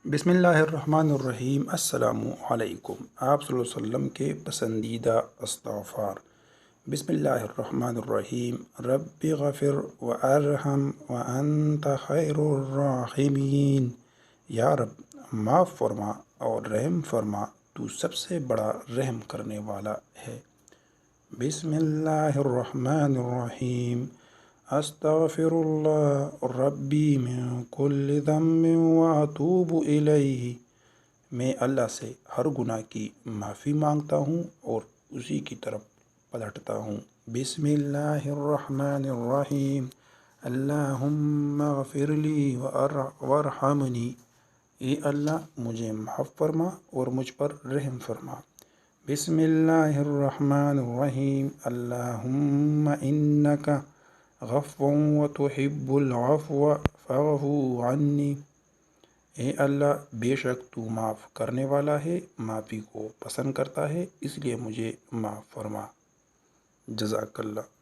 بسم اللہ الرحمن الرحیم۔ السلام علیکم۔ آپ صلی اللہ علیہ وسلم کے پسندیدہ استغفار۔ بسم اللہ الرحمن الرحیم۔ رب غفر وارحم وانت خیر الراحمین۔ یا رب معاف فرما اور رحم فرما، تو سب سے بڑا رحم کرنے والا ہے۔ بسم اللہ الرحمن الرحیم۔ استغفر اللہ ربی من کل ذنب واتوب الیہ۔ میں اللہ سے ہر گناہ کی معافی مانگتا ہوں اور اسی کی طرف پلٹتا ہوں۔ بسم اللہ الرحمن الرحیم۔ اللہم اغفر لی وارحمنی۔ اے اللہ مجھے معاف فرما اور مجھ پر رحم فرما۔ بسم اللہ الرحمن الرحیم۔ اللہم انک غفور وتحب العفو فاعف عنی۔ اے اللہ بے شک تو معاف کرنے والا ہے، معافی کو پسند کرتا ہے، اس لیے مجھے معاف فرما۔ جزاک اللہ۔